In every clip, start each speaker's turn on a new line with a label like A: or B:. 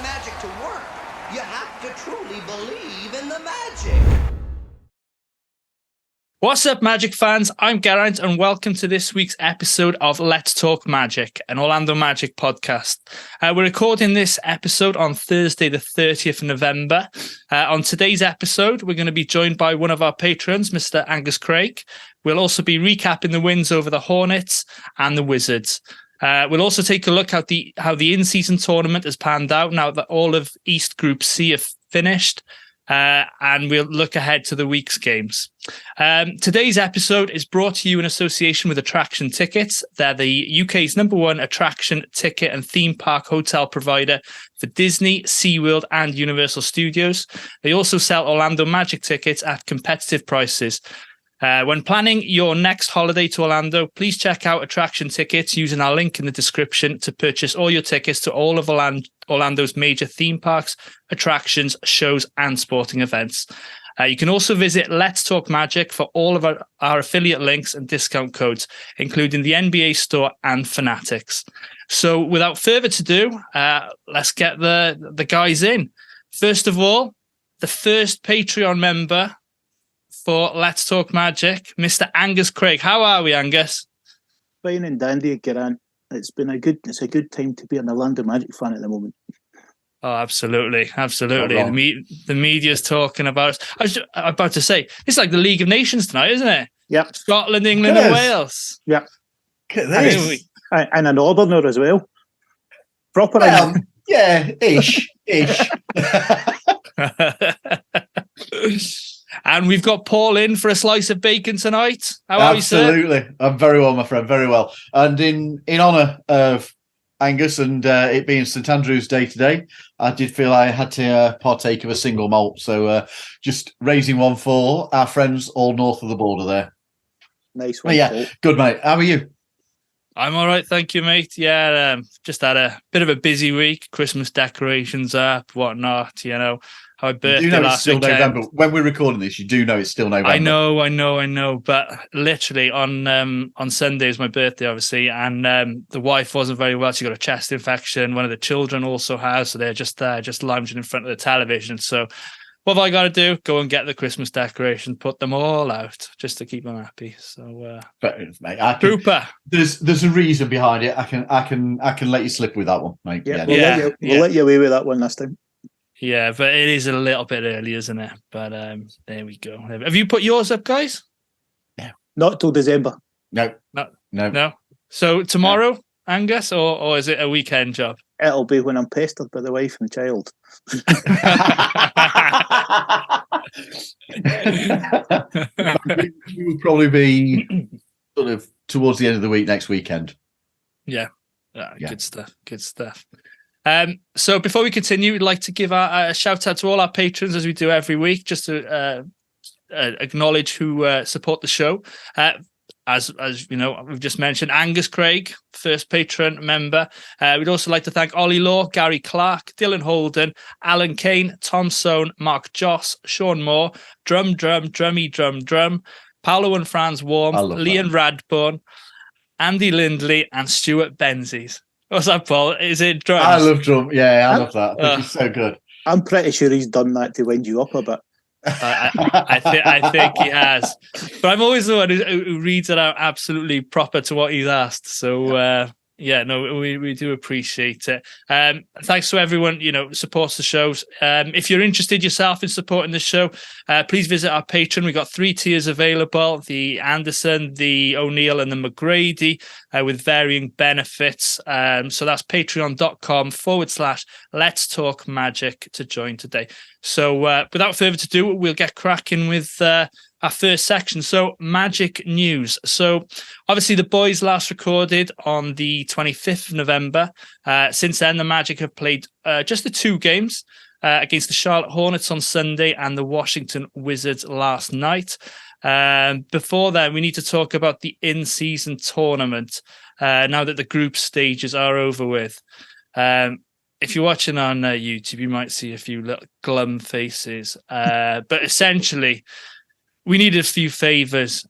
A: magic to work, you have to truly believe in the magic.
B: What's up, Magic fans? I'm Geraint, and welcome to this week's episode of Let's Talk Magic, an Orlando Magic podcast. We're recording this episode on Thursday, the 30th of November. On today's episode, we're going to be joined by one of our patrons, Mr. Angus Craig. We'll also be recapping the wins over the Hornets and the Wizards. We'll also take a look at how the in-season tournament has panned out now that all of East Group C have finished. And we'll look ahead to the week's games. Today's episode is brought to you in association with Attraction Tickets. They're the UK's #1 attraction, ticket and theme park hotel provider for Disney, SeaWorld and Universal Studios. They also sell Orlando Magic tickets at competitive prices. When planning your next holiday to Orlando, please check out Attraction Tickets using our link in the description to purchase all your tickets to all of Orlando's major theme parks, attractions, shows, and sporting events. You can also visit Let's Talk Magic for all of our affiliate links and discount codes, including the NBA store and Fanatics. So without further ado, let's get the guys in. First of all, the first Patreon member for Let's Talk Magic, Mr. Angus Craig. How are we, Angus?
C: Fine and dandy, Geraint. It's a good time to be an Orlando Magic fan at the moment.
B: Oh, absolutely. The media's talking about us. I was about to say, it's like the League of Nations tonight, isn't it?
C: Yeah.
B: Scotland, England, and Wales.
C: Yeah.
D: Look at this.
C: And a Northerner as well. Proper.
D: Well, yeah, ish.
B: And we've got Paul in for a slice of bacon tonight. How are you, sir?
D: Absolutely. I'm very well, my friend, very well. And in honour of Angus and it being St Andrew's Day today, I did feel I had to partake of a single malt. So just raising one for our friends all north of the border there.
C: Nice one.
D: Yeah,
C: Paul.
D: good, mate. How are you?
B: I'm all right, thank you, mate. Yeah, just had a bit of a busy week. Christmas decorations up, whatnot, Our birthday
D: You do know it's
B: last
D: still
B: weekend.
D: November. When we're recording this, you do know it's still November.
B: I know. But literally on Sunday is my birthday, obviously, and the wife wasn't very well. She got a chest infection. One of the children also has, so they're just lounging in front of the television. So what have I got to do? Go and get the Christmas decorations, put them all out just to keep them happy. So,
D: mate,
B: Trooper.
D: There's a reason behind it. I can let you slip with that one, mate.
C: Yeah, we'll let you away with that one this time.
B: Yeah, but it is a little bit early, isn't it? But there we go. Have you put yours up, guys?
D: No.
C: Not till December.
D: No.
B: So tomorrow, Angus, or is it a weekend job?
C: It'll be when I'm pestered by the wife and child.
D: We will probably be sort of towards the end of the week next weekend.
B: Yeah. Good stuff. So before we continue, we'd like to give a shout out to all our patrons, as we do every week, just to acknowledge who support the show. As you know, we've just mentioned Angus Craig, first patron member. We'd also like to thank Ollie Law, Gary Clark, Dylan Holden, Alan Kane, Tom Soane, Mark Joss, Sean Moore, Drummy Drum, Paolo and Franz Warm, Liam Radbourne, Andy Lindley, and Stuart Benzies. What's that, Paul? Is it drums?
D: I love drum. Yeah, I love that. I think it's so good.
C: I'm pretty sure he's done that to wind you up a bit.
B: I think he has, but I'm always the one who reads it out absolutely proper to what he's asked. So we do appreciate it. Thanks to everyone supports the shows. If you're interested yourself in supporting the show, please visit our Patreon. We've got 3 tiers available: the Anderson, the O'Neill, and the McGrady, with varying benefits. So that's patreon.com/Let's Talk Magic to join today. So without further ado, we'll get cracking with our first section. So Magic news. So obviously the boys last recorded on the 25th of November. Since then, the Magic have played just the 2 games against the Charlotte Hornets on Sunday and the Washington Wizards last night. Before then, we need to talk about the in-season tournament now that the group stages are over with. If you're watching on YouTube, you might see a few little glum faces. But essentially, we needed a few favours.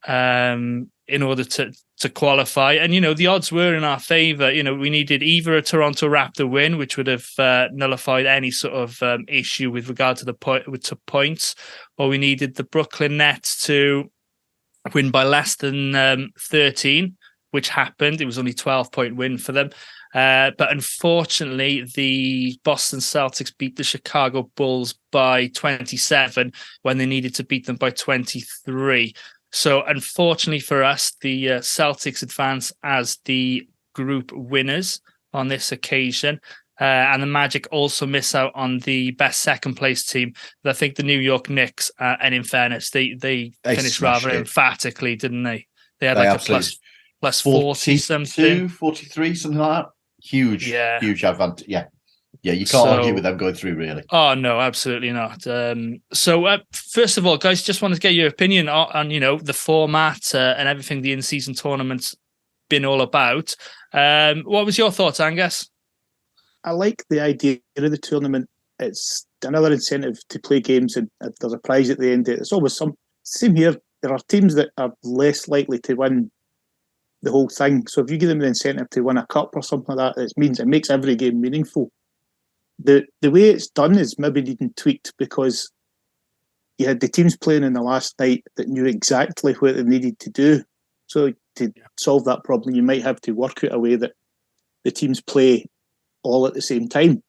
B: in order to qualify. And, the odds were in our favour. We needed either a Toronto Raptor win, which would have nullified any sort of issue with regard to to points, or we needed the Brooklyn Nets to win by less than 13, which happened. It was only a 12-point win for them. But unfortunately, the Boston Celtics beat the Chicago Bulls by 27 when they needed to beat them by 23. So unfortunately for us, the Celtics advance as the group winners on this occasion. And the Magic also miss out on the best second place team. I think the New York Knicks, and in fairness, they finished rather emphatically, didn't they? They had like a plus 40 something.
D: 43, something like that. Huge advantage. Yeah, you can't argue with them going through, really.
B: Oh, no, absolutely not. So, first of all, guys, just wanted to get your opinion on the format and everything the in-season tournament's been all about. What was your thoughts, Angus?
C: I like the idea of the tournament. It's another incentive to play games, and there's a prize at the end. It's always same here. There are teams that are less likely to win the whole thing. So if you give them the incentive to win a cup or something like that, it makes every game meaningful. The way it's done is maybe needing tweaked, because you had the teams playing in the last night that knew exactly what they needed to do. So to solve that problem, you might have to work out a way that the teams play all at the same time.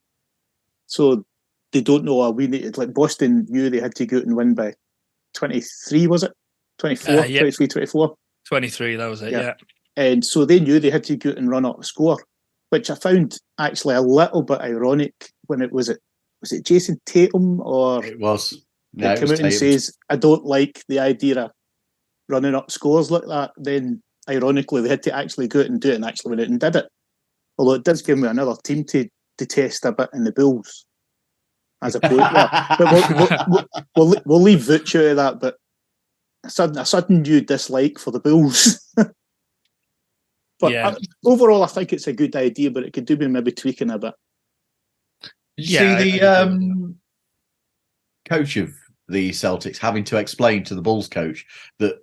C: So they don't know, we needed, like Boston knew they had to go out and win by 23, was it? 24, 23, 24?
B: 23, that was it, yeah.
C: And so they knew they had to go out and run up a score, which I found actually a little bit ironic when was it Jason Tatum or...
D: It was.
C: No, came out and says, I don't like the idea of running up scores like that. Then, ironically, they had to actually go out and do it, and actually went out and did it. Although it does give me another team to test a bit in the Bulls. As opposed, but we'll leave Vooch out of that, but a sudden new dislike for the Bulls. But overall, I think it's a good idea, but it could do with maybe tweaking a bit.
D: Did you see the coach of the Celtics having to explain to the Bulls coach that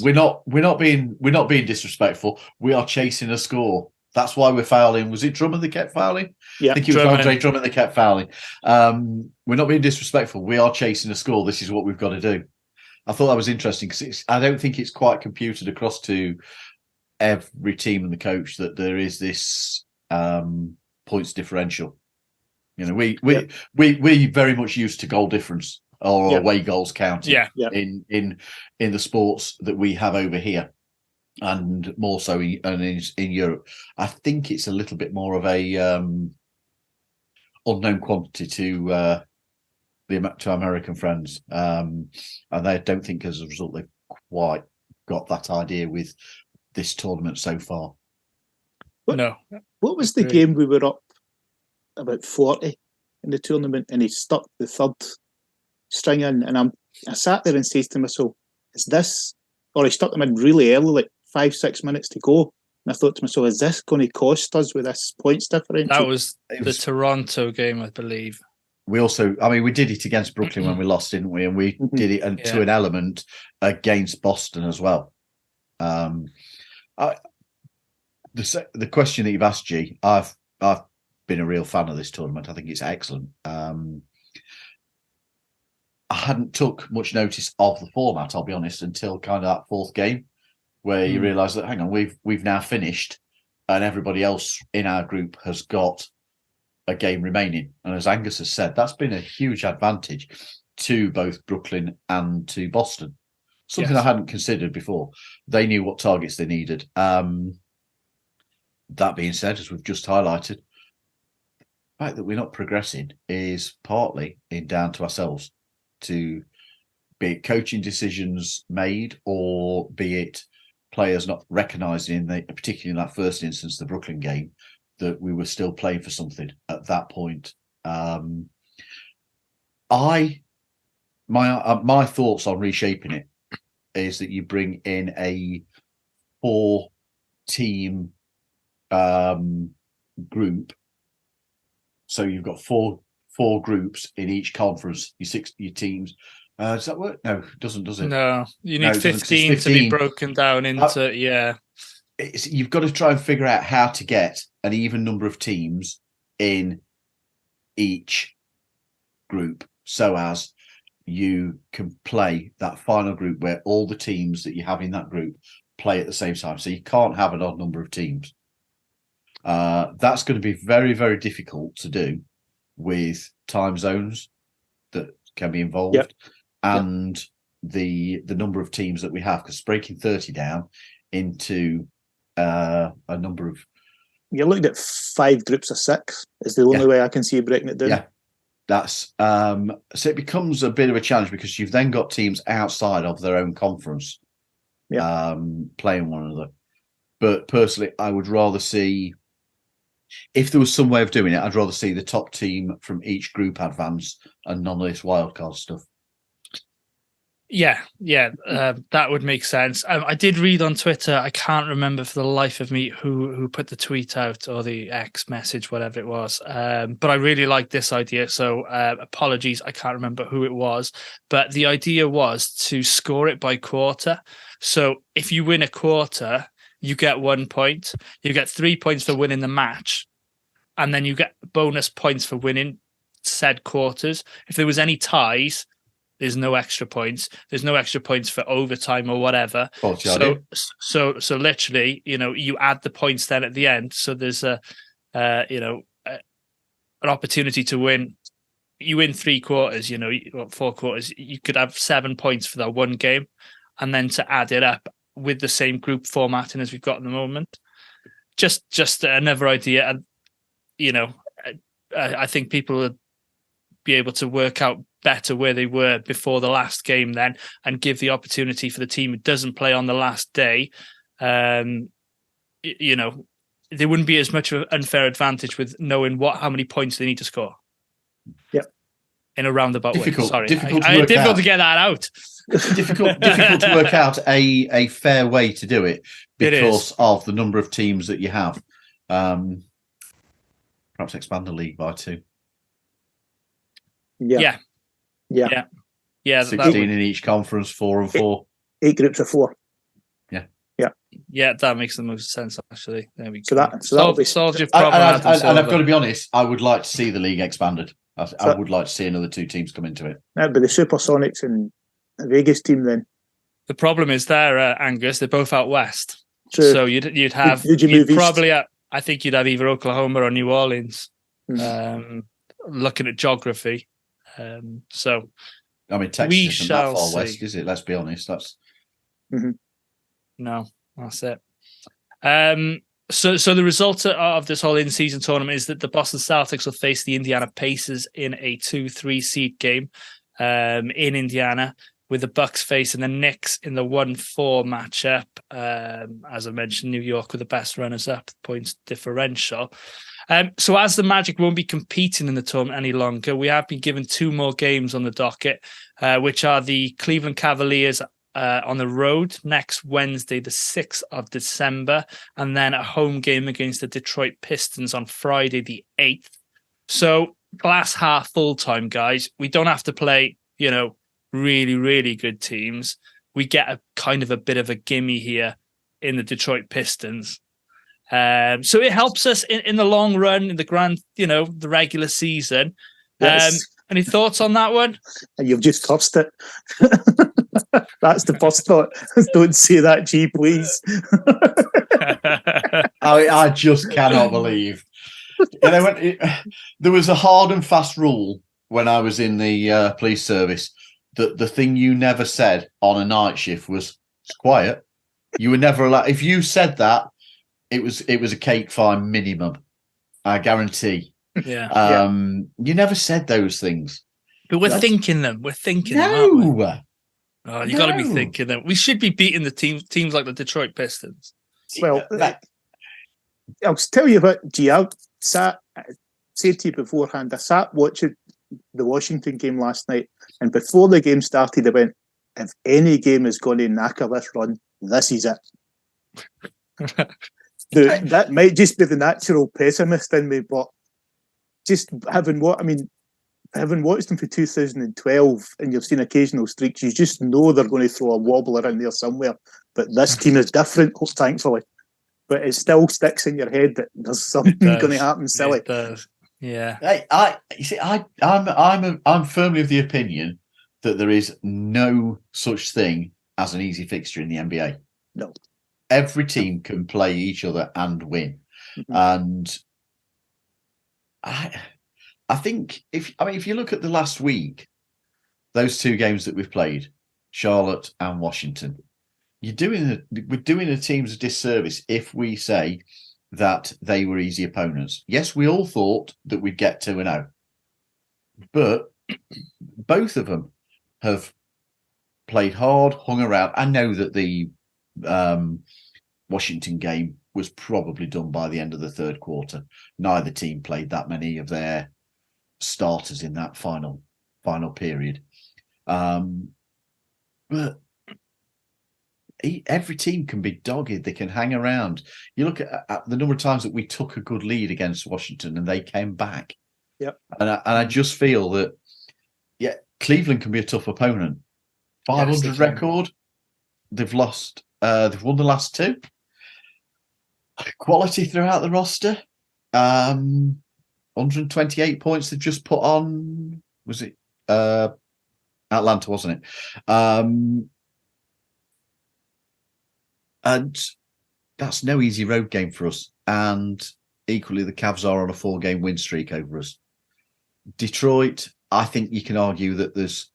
D: we're not being disrespectful. We are chasing a score. That's why we're fouling. Was it Drummond that kept fouling?
C: Yeah,
D: I think it was Andre Drummond that kept fouling. We're not being disrespectful. We are chasing a score. This is what we've got to do. I thought that was interesting, because I don't think it's quite computed across to every team and the coach that there is this points differential. We very much used to goal difference or away goals counting in the sports that we have over here, and more so in Europe. I think it's a little bit more of a unknown quantity to American friends, and I don't think as a result they've quite got that idea with this tournament so far.
C: What was the game we were up about 40 in the tournament, and he stuck the third string in, and I sat there and says to myself, is this, or he stuck them in really early, like 5-6 minutes to go, and I thought to myself, is this going to cost us with this points differential?
B: That was the Toronto game, I believe.
D: We also, we did it against Brooklyn when we lost, didn't we? And we did it to an element against Boston as well. The question that you've asked, G, I've been a real fan of this tournament. I think it's excellent. I hadn't took much notice of the format, I'll be honest, until kind of that fourth game, where you realise that, hang on, we've now finished, and everybody else in our group has got a game remaining. And as Angus has said, that's been a huge advantage to both Brooklyn and to Boston. Something I hadn't considered before. They knew what targets they needed. That being said, as we've just highlighted, the fact that we're not progressing is partly down to ourselves, to be it coaching decisions made, or be it players not recognising, particularly in that first instance, the Brooklyn game, that we were still playing for something at that point. My thoughts on reshaping it is that you bring in a 4-team group. So you've got four groups in each conference, your teams, Does that work? No, it doesn't, does it?
B: No, you
D: No,
B: need
D: it doesn't, 'cause it's
B: 15 to be
D: 15.
B: broken down into,
D: You've got to try and figure out how to get an even number of teams in each group so as you can play that final group where all the teams that you have in that group play at the same time. So you can't have an odd number of teams. That's going to be very, very difficult to do with time zones that can be involved.
C: Yep.
D: And the number of teams that we have, because breaking 30 down into a number of...
C: You're looking at 5 groups of 6 is the only way I can see breaking it down.
D: Yeah, that's so it becomes a bit of a challenge because you've then got teams outside of their own conference playing one another. But personally, I would rather see, if there was some way of doing it, I'd rather see the top team from each group advance and none of this wildcard stuff.
B: That would make sense. I did read on Twitter, I can't remember for the life of me who put the tweet out or the X message, whatever it was. But I really like this idea. So apologies, I can't remember who it was. But the idea was to score it by quarter. So if you win a quarter, you get 1 point. You get 3 points for winning the match. And then you get bonus points for winning said quarters. If there was any ties, there's no extra points. There's no extra points for overtime or whatever. So literally, you add the points then at the end. So there's an opportunity to win. You win 3 quarters, 4 quarters. You could have 7 points for that one game, and then to add it up with the same group formatting as we've got at the moment. Just another idea, and I think people would be able to work out better where they were before the last game then, and give the opportunity for the team who doesn't play on the last day. There wouldn't be as much of an unfair advantage with knowing how many points they need to score.
C: Yep.
B: In a roundabout way. Sorry.
D: Difficult
B: to get that out.
D: difficult to work out a fair way to do it because of the number of teams that you have. Perhaps expand the league by 2.
C: Yeah.
D: 16 in each conference, 4 and 4.
C: 8 groups of 4.
B: Yeah, that makes the most sense, actually. There we
C: go.
B: Solve your problem.
D: And I've got to be honest, I would like to see the league expanded. I would like to see another 2 teams come into it.
C: That'd be the Supersonics and the Vegas team then.
B: The problem is there, Angus, they're both out west.
C: True.
B: So you'd have... I think you'd have either Oklahoma or New Orleans, looking at geography. So...
D: I mean, Texas isn't that far west, is it? Let's be honest. That's...
B: No, that's it. So the result of this whole in-season tournament is that the Boston Celtics will face the Indiana Pacers in a 2-3 seed game in Indiana, with the Bucks facing the Knicks in the 1-4 matchup. As I mentioned, New York with the best runners-up points differential. So as the Magic won't be competing in the tournament any longer, we have been given 2 more games on the docket, which are the Cleveland Cavaliers on the road next Wednesday, the 6th of December, and then a home game against the Detroit Pistons on Friday, the 8th. So glass half full time, guys. We don't have to play, really, really good teams. We get a kind of a bit of a gimme here in the Detroit Pistons. So it helps us in the long run, in the grand, the regular season. Yes. Any thoughts on that one?
C: You've just cursed it. That's the first thought. Don't say that, G, please.
D: I just cannot believe. There was a hard and fast rule when I was in the police service that the thing you never said on a night shift was quiet. You were never allowed. If you said that, it was a cake fine minimum. I guarantee.
B: Yeah.
D: You never said those things.
B: But we're thinking them. We're thinking them.
D: No.
B: Oh, you got to be thinking them. We should be beating the teams like the Detroit Pistons.
C: Well, I'll tell you what, G. I said to you beforehand, I sat watching the Washington game last night, and before the game started, I went, if any game is going to knacker this run, this is it. That might just be the natural pessimist in me, but just having having watched them for 2012 and you've seen occasional streaks, you just know they're going to throw a wobbler in there somewhere. But this team is different, thankfully. But it still sticks in your head that there's something going to happen silly.
B: It does. Yeah.
D: Hey, I'm firmly of the opinion that there is no such thing as an easy fixture in the NBA.
C: No.
D: Every team can play each other and win.
C: Mm-hmm.
D: And I think if you look at the last week, those two games that we've played, Charlotte and Washington, we're doing the teams a disservice if we say that they were easy opponents. Yes, we all thought that we'd get 2-0, but both of them have played hard, hung around. I know that the Washington game was probably done by the end of the third quarter. Neither team played that many of their starters in that final period. But every team can be dogged. They can hang around. You look at the number of times that we took a good lead against Washington and they came back.
C: Yep.
D: And I just feel that, yeah, Cleveland can be a tough opponent. 500
B: Yes,
D: record. They've lost. They've won the last two. Quality throughout the roster. 128 points they've just put on. Was it Atlanta, wasn't it? And that's no easy road game for us. And equally, the Cavs are on a 4-game win streak over us. Detroit, I think you can argue that there's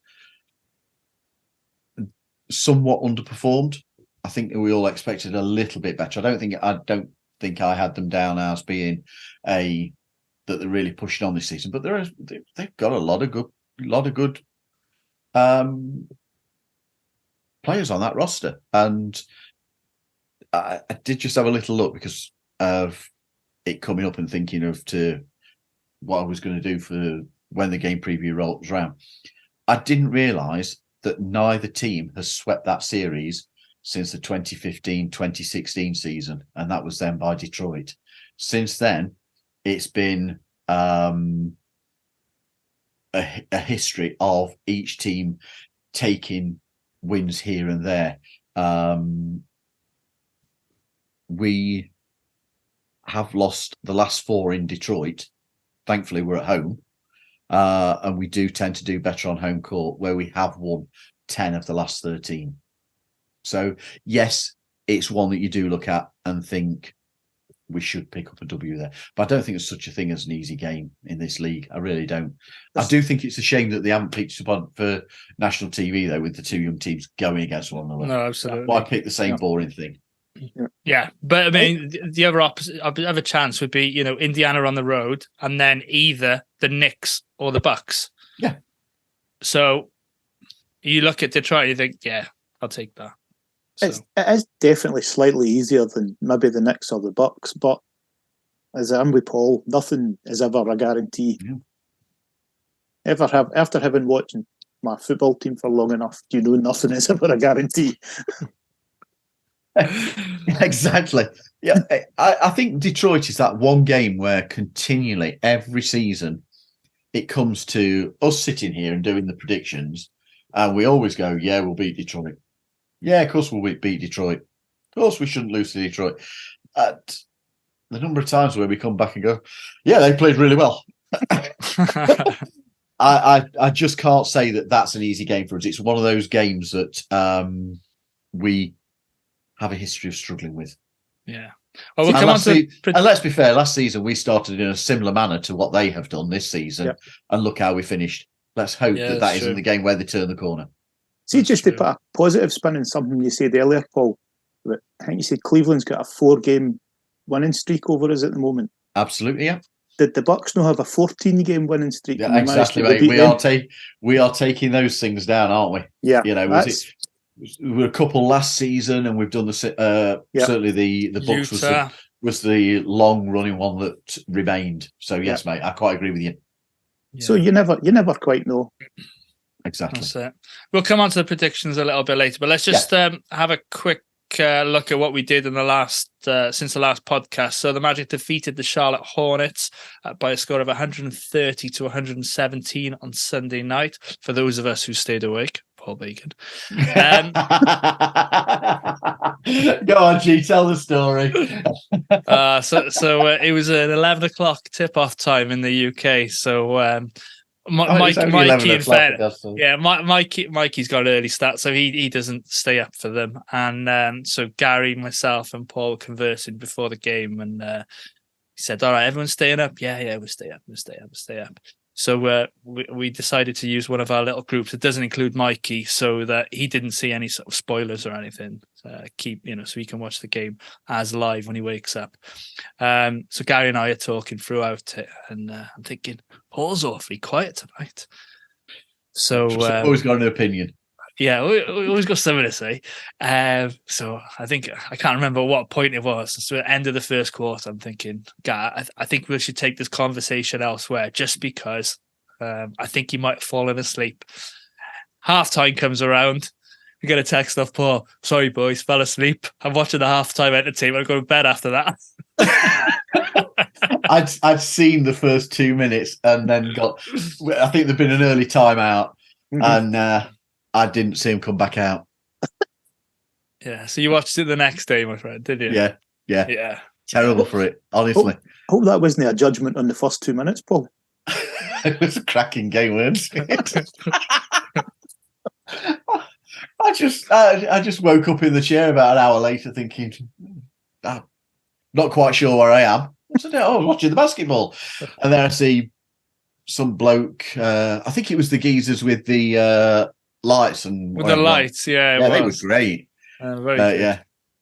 D: somewhat underperformed. I think that we all expected a little bit better. I don't think I had them down as being that they're really pushing on this season. But they've got a lot of good players on that roster. And I did just have a little look because of it coming up and thinking of what I was going to do for when the game preview rolls around. I didn't realise that neither team has swept that series since the 2015-2016 season, and that was then by Detroit. Since then, it's been a history of each team taking wins here and there. We have lost the last 4 in Detroit. Thankfully, we're at home. And we do tend to do better on home court, where we have won 10 of the last 13. So, yes, it's one that you do look at and think we should pick up a W there. But I don't think there's such a thing as an easy game in this league. I really don't. I do think it's a shame that they haven't picked up on for national TV, though, with the two young teams going against one another.
B: No, absolutely.
D: Why pick the same boring thing?
B: Yeah, but I mean, the other chance would be, Indiana on the road, and then either the Knicks or the Bucks.
D: Yeah.
B: So you look at Detroit, you think, yeah, I'll take that. So.
C: It is definitely slightly easier than maybe the Knicks or the Bucks, but as I'm with Paul, nothing is ever a guarantee.
D: Yeah.
C: After having watched my football team for long enough, nothing is ever a guarantee.
D: Exactly. Yeah, I think Detroit is that one game where continually every season it comes to us sitting here and doing the predictions, and we always go, "Yeah, we'll beat Detroit. Yeah, of course we'll beat Detroit. Of course we shouldn't lose to Detroit." At the number of times where we come back and go, "Yeah, they played really well." I just can't say that that's an easy game for us. It's one of those games that we have a history of struggling with.
B: Yeah. Well, we'll come on to...
D: And let's be fair, last season we started in a similar manner to what they have done this season, and look how we finished. Let's hope that isn't the game where they turn the corner.
C: See, just to put a positive spin on something you said earlier, Paul, I think you said Cleveland's got a 4-game winning streak over us at the moment.
D: Absolutely, yeah.
C: Did the Bucks not have a 14-game winning streak?
D: Yeah, exactly, mate. We are taking those things down, aren't we?
C: Yeah.
D: We were a couple last season, and we've done certainly the Bucks was the long running one that remained. So yes, mate, I quite agree with you.
C: Yeah. So you never quite know.
D: Exactly.
B: That's it. We'll come on to the predictions a little bit later, but let's just have a quick look at what we did in the last since the last podcast. So the Magic defeated the Charlotte Hornets by a score of 130 to 117 on Sunday night. For those of us who stayed awake, Paul Bacon.
D: Go on, G, tell the story.
B: So it was an 11 o'clock tip-off time in the UK. So Mikey, in fact, Mikey's got an early start, so he doesn't stay up for them. And so Gary, myself, and Paul conversing before the game, and he said, "All right, everyone's staying up." Yeah, we'll stay up. So we decided to use one of our little groups that doesn't include Mikey, so that he didn't see any sort of spoilers or anything. So he can watch the game as live when he wakes up. So Gary and I are talking throughout it, and I'm thinking, Paul's awfully quiet tonight. So
D: always got an opinion.
B: Yeah, we always got something to say. So I can't remember what point it was. So at the end of the first quarter, I'm thinking, God, I think we should take this conversation elsewhere, just because I think he might have fallen asleep. Halftime comes around. We get a text off Paul. Sorry, boys, fell asleep. I'm watching the halftime entertainment. I go to bed after that.
D: I'd seen the first 2 minutes and then I think there'd been an early timeout, and I didn't see him come back out.
B: Yeah, so you watched it the next day, my friend, did you?
D: Yeah. Terrible for it, honestly.
C: Hope that wasn't a judgment on the first 2 minutes, Paul.
D: It was a cracking game, wasn't it? I just woke up in the chair about an hour later thinking, not quite sure where I am. I said, I was watching the basketball. And then I see some bloke, I think it was the geezers with the lights.
B: With the lights, yeah.
D: They were great.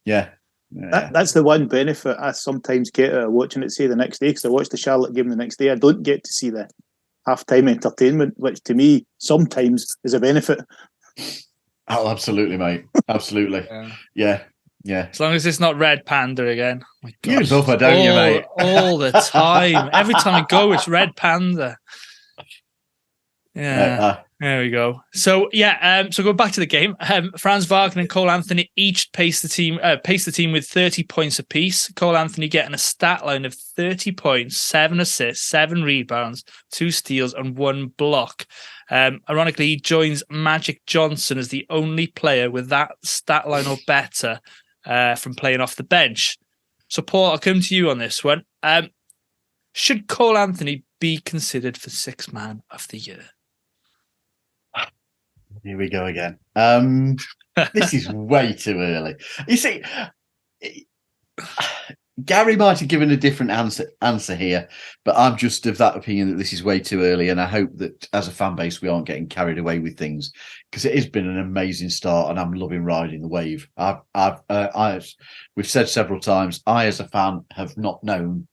D: Yeah.
C: That's the one benefit I sometimes get out of watching it, say, the next day, because I watch the Charlotte game the next day. I don't get to see the halftime entertainment, which to me sometimes is a benefit.
D: Oh, absolutely, mate. Absolutely. Yeah.
B: As long as it's not Red Panda again. My gosh.
D: You love her, don't you, mate?
B: All the time. Every time I go, it's Red Panda. Yeah. There we go. So so go back to the game. Franz Wagner and Cole Anthony each paced the team with 30 points apiece. Cole Anthony getting a stat line of 30 points, 7 assists, 7 rebounds, 2 steals, and 1 block. Ironically, he joins Magic Johnson as the only player with that stat line or better from playing off the bench. So, Paul, I'll come to you on this one. Should Cole Anthony be considered for Sixth Man of the Year?
D: Here we go again. This is way too early. You see, Gary might have given a different answer here, but I'm just of that opinion that this is way too early, and I hope that as a fan base we aren't getting carried away with things, because it has been an amazing start, and I'm loving riding the wave. We've said several times, I as a fan have not known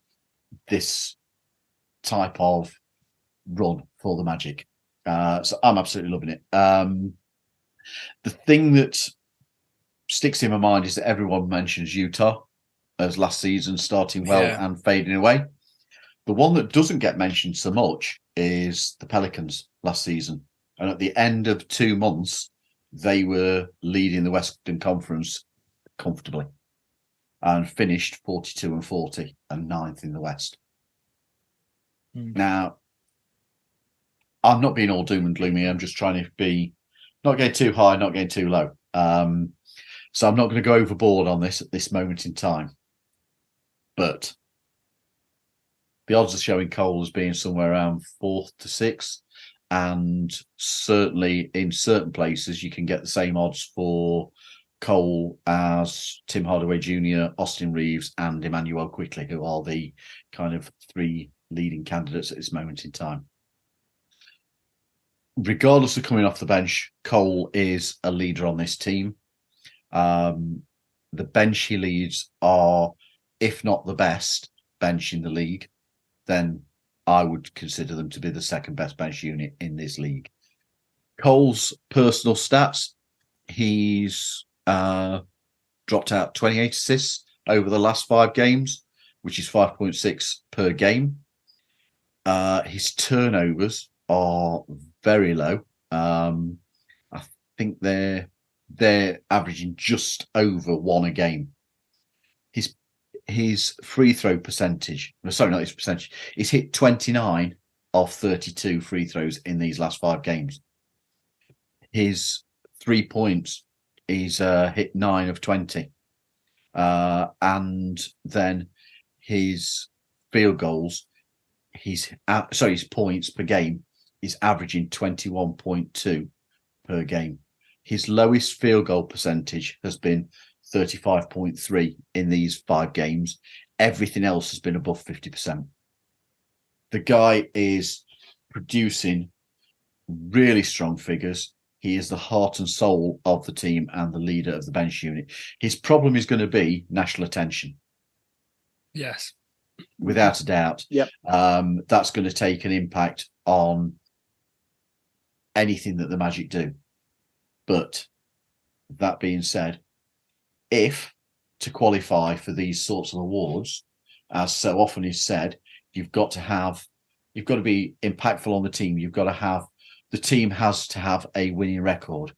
D: this type of run for the Magic. So I'm absolutely loving it. The thing that sticks in my mind is that everyone mentions Utah as last season starting well and fading away. The one that doesn't get mentioned so much is the Pelicans last season. And at the end of 2 months, they were leading the Western Conference comfortably and finished 42-40 and 9th in the West. Now, I'm not being all doom and gloomy. I'm just trying to be not getting too high, not getting too low. So I'm not going to go overboard on this at this moment in time. But the odds are showing Cole as being somewhere around 4th to 6th. And certainly in certain places, you can get the same odds for Cole as Tim Hardaway Jr., Austin Reeves, and Emmanuel Quickly, who are the kind of 3 leading candidates at this moment in time. Regardless of coming off the bench, Cole is a leader on this team. The bench he leads are, if not the best bench in the league, then I would consider them to be the second best bench unit in this league. Cole's personal stats, he's dropped out 28 assists over the last 5 games, which is 5.6 per game. His turnovers are very low. I think they're they're averaging just over 1 a game. His free throw percentage, sorry, not his percentage, he's hit 29 of 32 free throws in these last 5 games. His 3 points, he's hit 9 of 20. And then his field goals, his points per game is averaging 21.2 per game. His lowest field goal percentage has been 35.3 in these 5 games. Everything else has been above 50%. The guy is producing really strong figures. He is the heart and soul of the team and the leader of the bench unit. His problem is going to be national attention.
B: Yes.
D: Without a doubt.
C: Yep.
D: That's going to take an impact on anything that the Magic do. But that being said, if to qualify for these sorts of awards, as so often is said, you've got to be impactful on the team. The team has to have a winning record.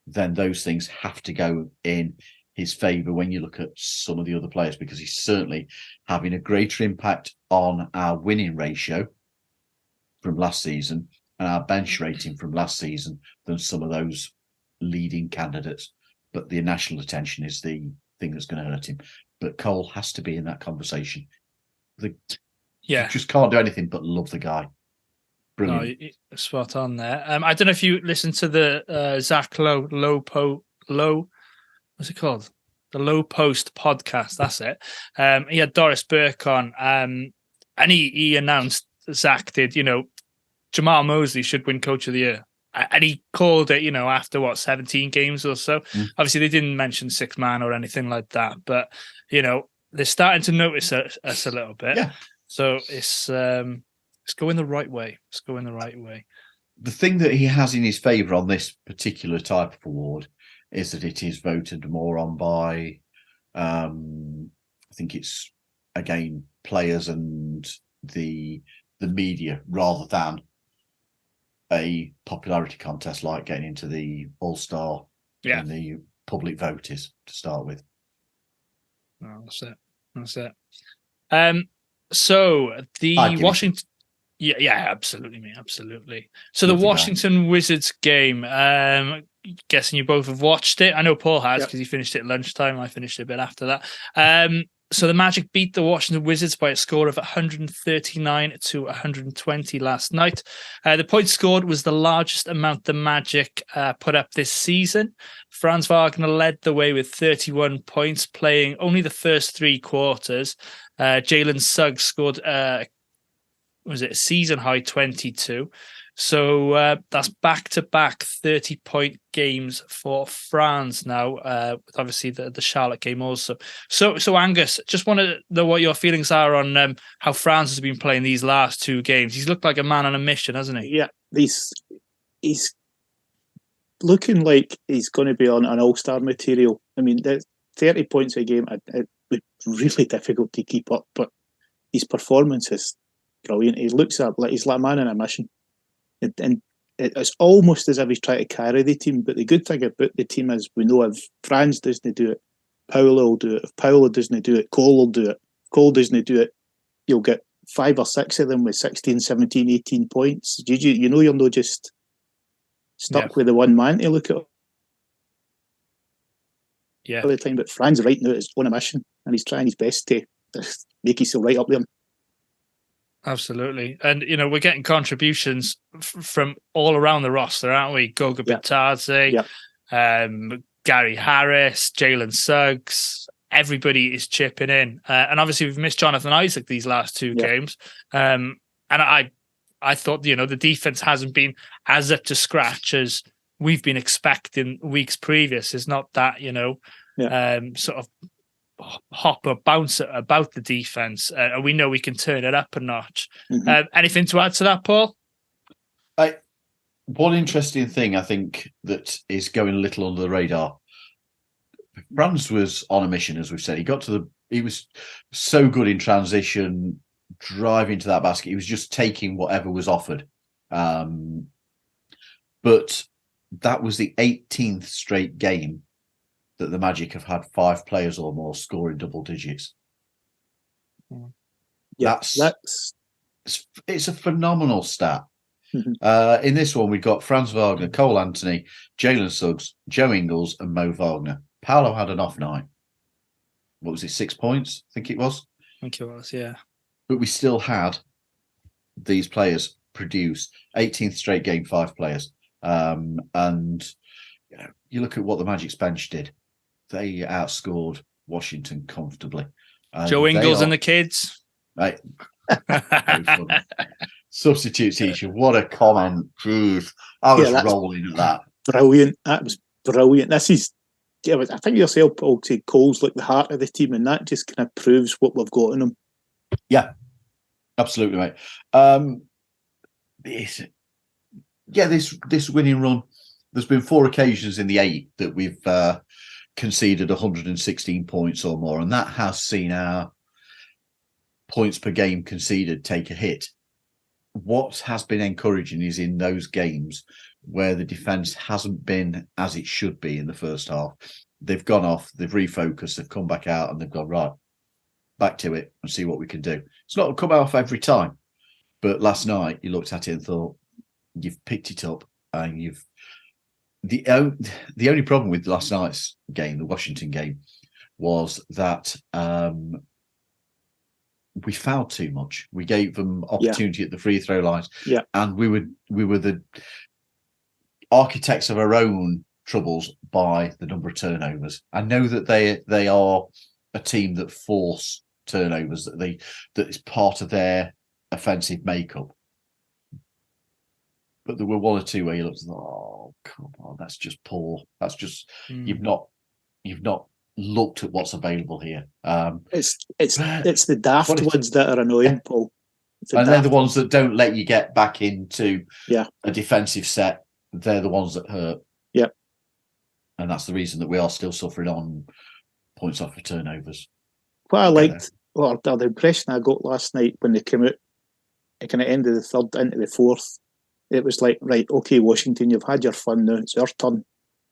D: Then those things have to go in his favour when you look at some of the other players, because he's certainly having a greater impact on our winning ratio from last season and our bench rating from last season than some of those leading candidates. But the national attention is the thing that's going to hurt him. But Cole has to be in that conversation. You just can't do anything but love the guy. Brilliant.
B: No, spot on there. I don't know if you listened to the Zach Lowe, what's it called? The Low Post podcast. That's it. He had Doris Burke on, and he announced, Zach did, Jamal Mosley should win Coach of the Year. And he called it, after 17 games or so. Obviously, they didn't mention 6-man or anything like that, but they're starting to notice us a little bit.
D: Yeah.
B: So it's going the right way. It's going the right way.
D: The thing that he has in his favour on this particular type of award is that it is voted more on by, I think it's again players and the media rather than a popularity contest like getting into the All-Star and the public vote is to start with.
B: Oh, that's it. So the Washington... Yeah, absolutely, mate, absolutely. So the Washington Wizards game, guessing you both have watched it. I know Paul has because he finished it at lunchtime. I finished it a bit after that. So the Magic beat the Washington Wizards by a score of 139 to 120 last night. The points scored was the largest amount the Magic put up this season. Franz Wagner led the way with 31 points, playing only the first 3 quarters. Jalen Suggs scored, a season high 22. So that's back-to-back 30-point games for Franz now, with obviously the Charlotte game also. So Angus, just want to know what your feelings are on how Franz has been playing these last 2 games. He's looked like a man on a mission, hasn't he?
C: Yeah, he's looking like he's going to be on an all-star material. I mean, 30 points a game, it would be really difficult to keep up, but his performance is brilliant. He looks like he's like a man on a mission. And it's almost as if he's trying to carry the team. But the good thing about the team is we know if Franz doesn't do it, Paolo will do it. If Paolo doesn't do it, Cole will do it. If Cole doesn't do it, you'll get 5 or 6 of them with 16, 17, 18 points. You're not just stuck with the one man to look at all the time. But Franz right now is on a mission and he's trying his best to make himself right up there.
B: Absolutely. And, we're getting contributions from all around the roster, aren't we? Goga Bitadze, Gary Harris, Jalen Suggs. Everybody is chipping in. And obviously we've missed Jonathan Isaac these last 2 games. And I thought, the defense hasn't been as up to scratch as we've been expecting weeks previous. It's not that, sort of hop or bounce about the defense, and we know we can turn it up a notch. Anything to add to that, Paul?
D: One interesting thing I think that is going a little under the radar. Franz was on a mission, as we've said. He was so good in transition, driving to that basket. He was just taking whatever was offered. But that was the 18th straight game that the Magic have had 5 players or more scoring double digits.
C: Yeah,
D: It's a phenomenal stat.
C: Mhm.
D: In this one, we've got Franz Wagner, Cole Anthony, Jalen Suggs, Joe Ingles, and Mo Wagner. Paolo had an off night. What was it, 6 points? I think it was.
B: Yeah.
D: But we still had these players produce 18th straight game, 5 players. And you look at what the Magic's bench did. They outscored Washington comfortably.
B: Joe Ingles and the kids.
D: Right. Substitute teacher, what a comment. Jeez. I was rolling at that.
C: Brilliant. That was brilliant. This is, I think yourself, Paul, said Cole's like the heart of the team, and that just kind of proves what we've got in him.
D: Yeah, absolutely, mate. This winning run, there's been 4 occasions in the 8 that we've conceded 116 points or more, and that has seen our points per game conceded take a hit. What has been encouraging is in those games where the defence hasn't been as it should be in the first half, they've gone off, they've refocused, they've come back out, and they've gone, right, back to it and see what we can do. It's not come off every time, but last night you looked at it and thought, you've picked it up, and you've the only problem with last night's game, the Washington game, was that we fouled too much. We gave them opportunity at the free throw lines, and we were the architects of our own troubles by the number of turnovers. I know that they are a team that force turnovers, that is part of their offensive makeup. But there were 1 or 2 where you looked, oh come on, that's just poor. That's just you've not looked at what's available here.
C: It's the daft ones that are annoying, Paul.
D: And they're the ones that don't let you get back into a defensive set. They're the ones that hurt.
C: Yeah.
D: And that's the reason that we are still suffering on points off of turnovers.
C: What I liked, or the impression I got last night when they came out at kind of end of the third into the fourth, it was like, right, okay, Washington, you've had your fun now. It's your turn.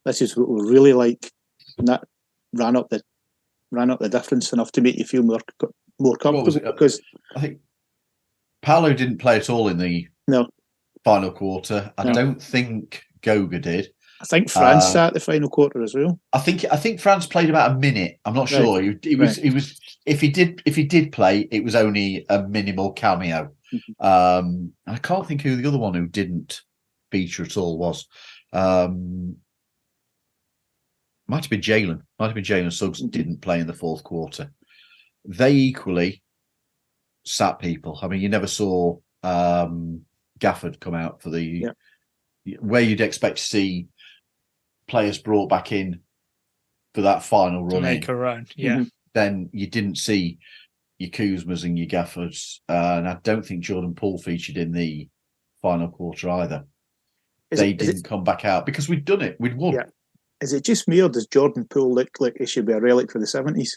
C: This is what we really like. And that ran up the difference enough to make you feel more comfortable. Because
D: I think Paolo didn't play at all in the final quarter. I don't think Goga did.
C: I think France sat the final quarter as well.
D: I think France played about a minute. I'm not sure. He was if he did play, it was only a minimal cameo. I can't think who the other one who didn't feature at all was. Might have been Jalen. Suggs didn't play in the fourth quarter. They equally sat people. I mean, you never saw Gafford come out for the where you'd expect to see players brought back in for that final run.
B: To make a run, yeah.
D: Then you didn't see your Kuzmas and your Gaffords, and I don't think Jordan Poole featured in the final quarter either. They didn't come back out because we'd done it. We'd won.
C: Yeah. Is it just me, or does Jordan Poole look like he should be a relic for the 70s?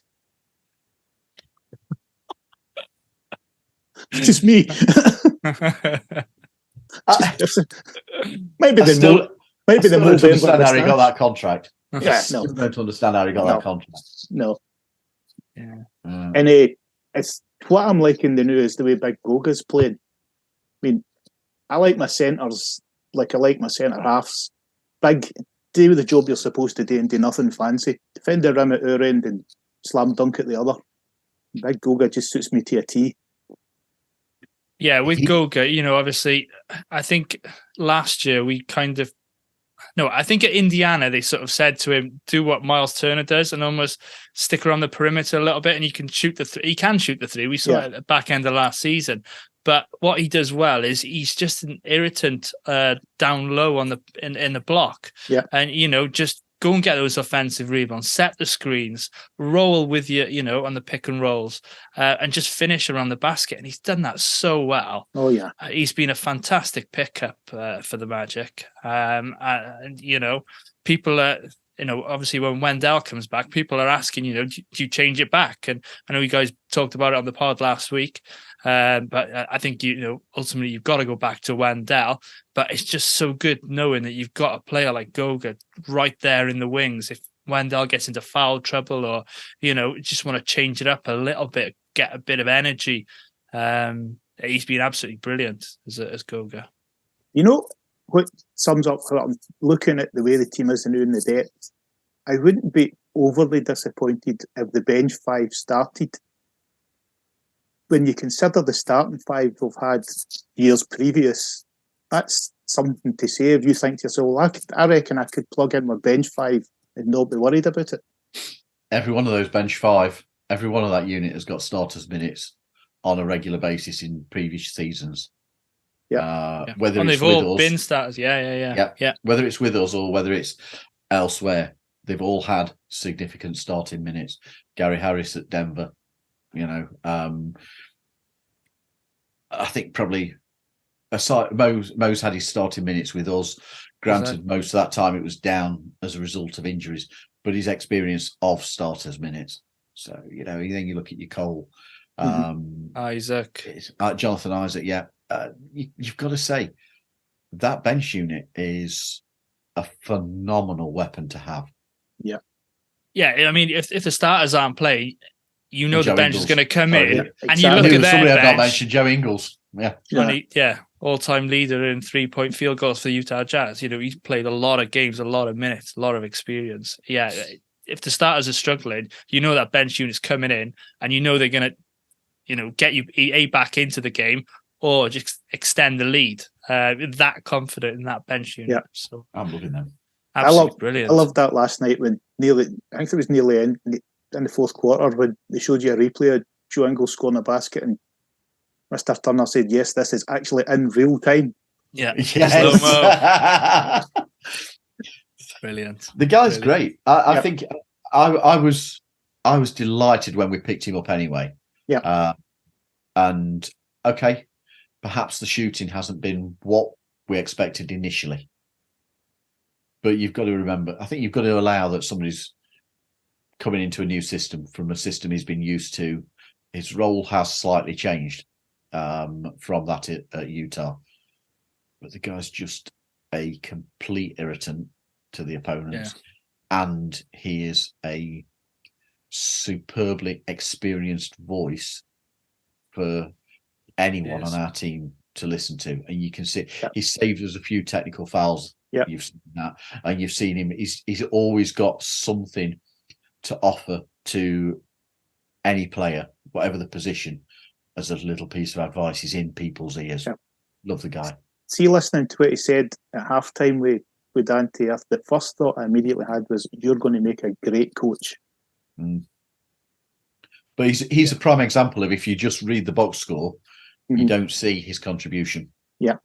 C: Just me. Maybe the don't
D: understand how he got that contract.
C: Yeah, no.
D: I don't understand how he got that contract.
C: No.
B: Yeah.
C: And it's what I'm liking the new is the way Big Goga's playing. I mean, I like my centres like I like my centre halves. Big, do the job you're supposed to do and do nothing fancy. Defend the rim at our end and slam dunk at the other. Big Goga just suits me to a T.
B: Yeah, with Goga, obviously, I think last year I think at Indiana, they sort of said to him, do what Miles Turner does and almost stick around the perimeter a little bit and you can shoot the three. He can shoot the three. We saw it at the back end of last season. But what he does well is he's just an irritant down low on in the block.
C: Yeah.
B: And, just go and get those offensive rebounds, set the screens, roll with you, on the pick and rolls, and just finish around the basket. And he's done that so well.
C: Oh, yeah.
B: He's been a fantastic pickup for the Magic. And, people obviously when Wendell comes back, people are asking, do you change it back? And I know you guys talked about it on the pod last week, but I think, ultimately you've got to go back to Wendell. But it's just so good knowing that you've got a player like Goga right there in the wings. If Wendell gets into foul trouble or, just want to change it up a little bit, get a bit of energy. He's been absolutely brilliant as Goga.
C: What sums up what I'm looking at the way the team is now in the depth, I wouldn't be overly disappointed if the bench five started. When you consider the starting five we've had years previous, that's something to say. If you think to yourself, I reckon I could plug in my bench five and not be worried about it.
D: Every one of those bench five, every one of that unit has got starters minutes on a regular basis in previous seasons. Whether
B: and
D: it's
B: they've all
D: with us,
B: been starters. Yeah.
D: Whether it's with us or whether it's elsewhere, they've all had significant starting minutes. Gary Harris at Denver, I think probably aside Mo's had his starting minutes with us. Granted, most of that time it was down as a result of injuries, but his experience of starters minutes. So then you look at your Cole,
B: Isaac,
D: Jonathan Isaac. Yeah. You've got to say that bench unit is a phenomenal weapon to have.
C: Yeah.
B: I mean, if the starters aren't playing, the
D: Joe
B: bench
D: Ingles
B: is going to come in,
C: exactly.
B: and you look at
D: somebody
B: their
D: had not
B: bench.
D: mentioned Joe Ingles.
B: All-time leader in 3-point field goals for the Utah Jazz. He's played a lot of games, a lot of minutes, a lot of experience. Yeah, if the starters are struggling, that bench unit's coming in, and they're going to, get you back into the game, or just extend the lead. That confident in that bench unit.
C: Yeah.
B: So
D: I'm loving them.
B: Absolutely brilliant.
C: I loved that last night when I think it was nearly in the fourth quarter when they showed you a replay of Joe Ingles scoring a basket and Mr. Turner said, "Yes, this is actually in real time."
B: Yeah.
D: Yes.
B: Brilliant.
D: The guy's great. I think I was delighted when we picked him up anyway.
C: Yeah.
D: And okay. Perhaps the shooting hasn't been what we expected initially. But you've got to remember, I think you've got to allow that somebody's coming into a new system from a system he's been used to. His role has slightly changed from that at Utah. But the guy's just a complete irritant to the opponents. Yeah. And he is a superbly experienced voice for anyone on our team to listen to, and you can see he saved us a few technical fouls.
C: Yeah,
D: you've seen that, and you've seen him. He's always got something to offer to any player, whatever the position, as a little piece of advice. He's in people's ears. Yeah. Love the guy.
C: See, listening to what he said at halftime with Dante, the first thought I immediately had was, "You're going to make a great coach."
D: But he's a prime example of, if you just read the box score, you don't see his contribution.
C: Yeah,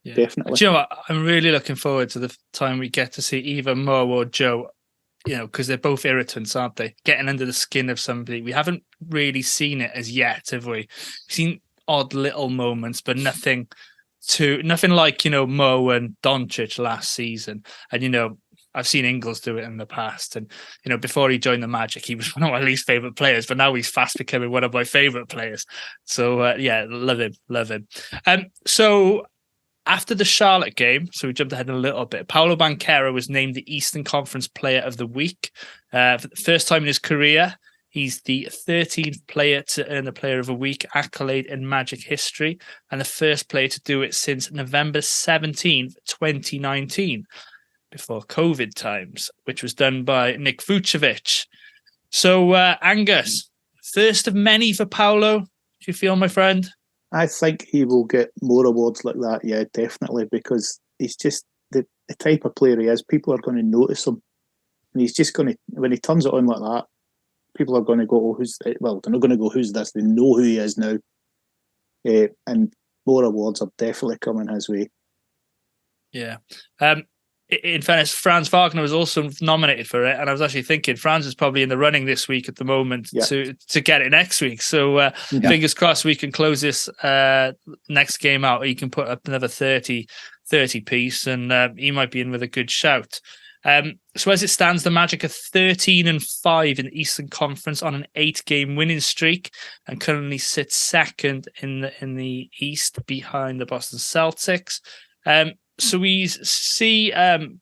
C: definitely.
B: Do you know what? I'm really looking forward to the time we get to see either Mo or Joe, because they're both irritants, aren't they? Getting under the skin of somebody. We haven't really seen it as yet, have we? We've seen odd little moments, but nothing like, Mo and Doncic last season. And, I've seen Ingles do it in the past. And, before he joined the Magic, he was one of my least favourite players, but now he's fast becoming one of my favourite players. So, love him. So after the Charlotte game, so we jumped ahead a little bit, Paolo Banchero was named the Eastern Conference Player of the Week. For the first time in his career, he's the 13th player to earn the Player of the Week accolade in Magic history, and the first player to do it since November 17th, 2019. Before COVID times, which was done by Nick Vucevic. So, Angus, first of many for Paolo. Do you feel, my friend?
C: I think he will get more awards like that, yeah, definitely, because he's just the type of player he is. People are going to notice him. And he's just going to, when he turns it on like that, people are going to go, they're not going to go, who's this? They know who he is now. And more awards are definitely coming his way.
B: Yeah. In fairness, Franz Wagner was also nominated for it, and I was actually thinking Franz is probably in the running this week at the moment to get it next week. So fingers crossed we can close this next game out. He can put up another 30 piece, and he might be in with a good shout. So as it stands, the Magic are 13-5 in the Eastern Conference on an 8-game winning streak, and currently sit second in the East behind the Boston Celtics. So we see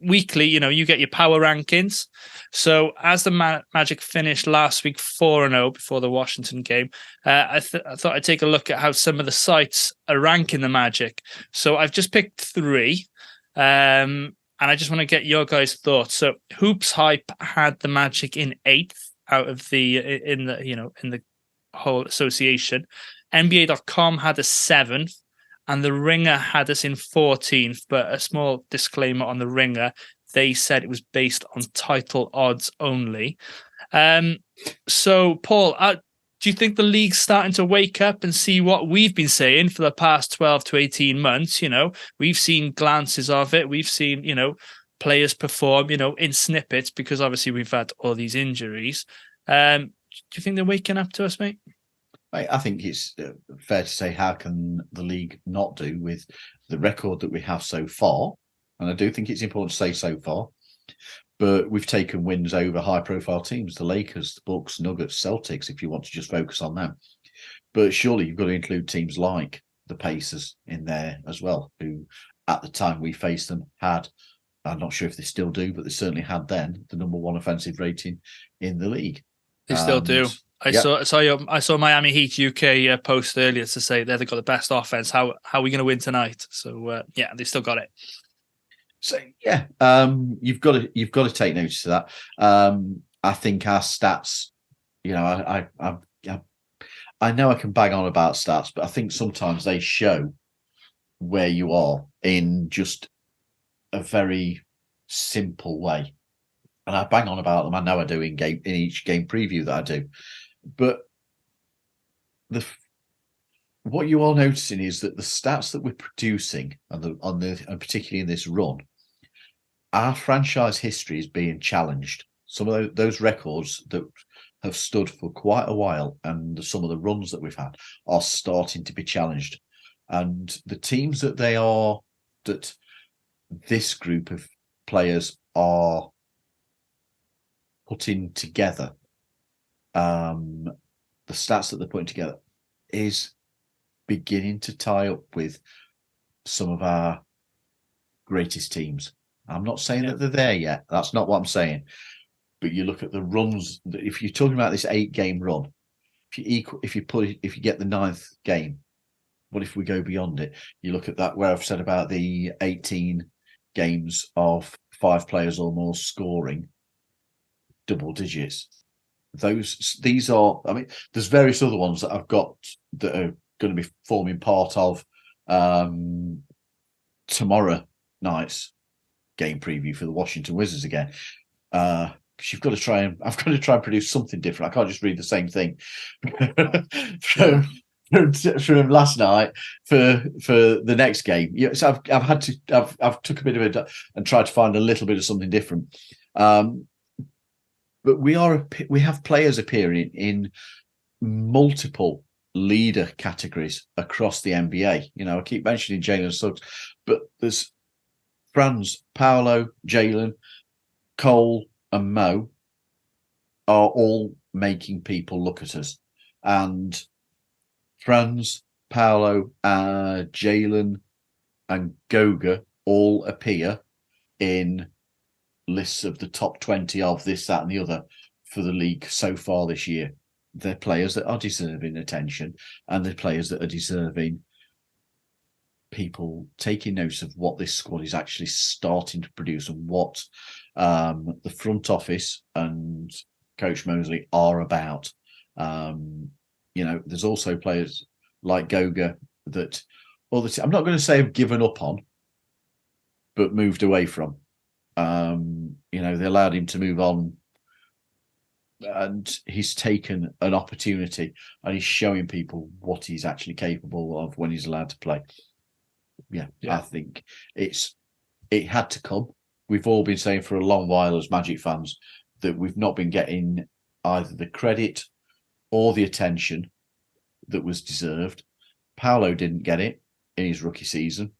B: weekly, you get your power rankings. So as the Magic finished last week 4-0 before the Washington game, I thought I'd take a look at how some of the sites are ranking the Magic. So I've just picked 3. And I just want to get your guys' thoughts. So Hoops Hype had the Magic in 8th out of in the whole association. NBA.com had us 7th, and the Ringer had us in 14th. But a small disclaimer on the Ringer: they said it was based on title odds only. So Paul, do you think the league's starting to wake up and see what we've been saying for the past 12 to 18 months? We've seen glances of it. We've seen, players perform, in snippets, because obviously we've had all these injuries. Do you think they're waking up to us, mate?
D: I think it's fair to say, how can the league not do with the record that we have so far? And I do think it's important to say so far. But we've taken wins over high-profile teams, the Lakers, the Bucks, Nuggets, Celtics, if you want to just focus on them. But surely you've got to include teams like the Pacers in there as well, who at the time we faced them had, I'm not sure if they still do, but they certainly had then the number 1 offensive rating in the league.
B: They still do. I saw Miami Heat UK post earlier to say they've got the best offense. How are we going to win tonight? So they still got it.
D: So you've got to take notice of that. I think our stats, I know I can bang on about stats, but I think sometimes they show where you are in just a very simple way. And I bang on about them. I know I do in each game preview that I do, but what you are noticing is that the stats that we're producing and particularly in this run, our franchise history is being challenged. Some of those records that have stood for quite a while, and some of the runs that we've had, are starting to be challenged. And the teams that this group of players are putting together, the stats that they're putting together is beginning to tie up with some of our greatest teams. I'm not saying that they're there yet. That's not what I'm saying. But you look at the runs. If you're talking about this 8-game run, if you get the 9th game, what if we go beyond it? You look at that where I've said about the 18 games of 5 players or more scoring double digits. These are. I mean, there's various other ones that I've got that are going to be forming part of tomorrow night's game preview for the Washington Wizards again. I've got to try and produce something different. I can't just read the same thing from last night for the next game. So I've took a bit of it and tried to find a little bit of something different. But we have players appearing in multiple leader categories across the NBA. I keep mentioning Jalen Suggs, but there's Franz, Paolo, Jalen, Cole, and Mo are all making people look at us. And Franz, Paolo, Jalen, and Goga all appear in lists of the top 20 of this, that, and the other for the league so far this year. They're players that are deserving attention, and they're players that are deserving people taking notice of what this squad is actually starting to produce and what the front office and Coach Mosley are about. There's also players like Goga that I'm not going to say have given up on, but moved away from. They allowed him to move on, and he's taken an opportunity and he's showing people what he's actually capable of when he's allowed to play. Yeah. I think it had to come. We've all been saying for a long while as Magic fans that we've not been getting either the credit or the attention that was deserved. Paolo didn't get it in his rookie season.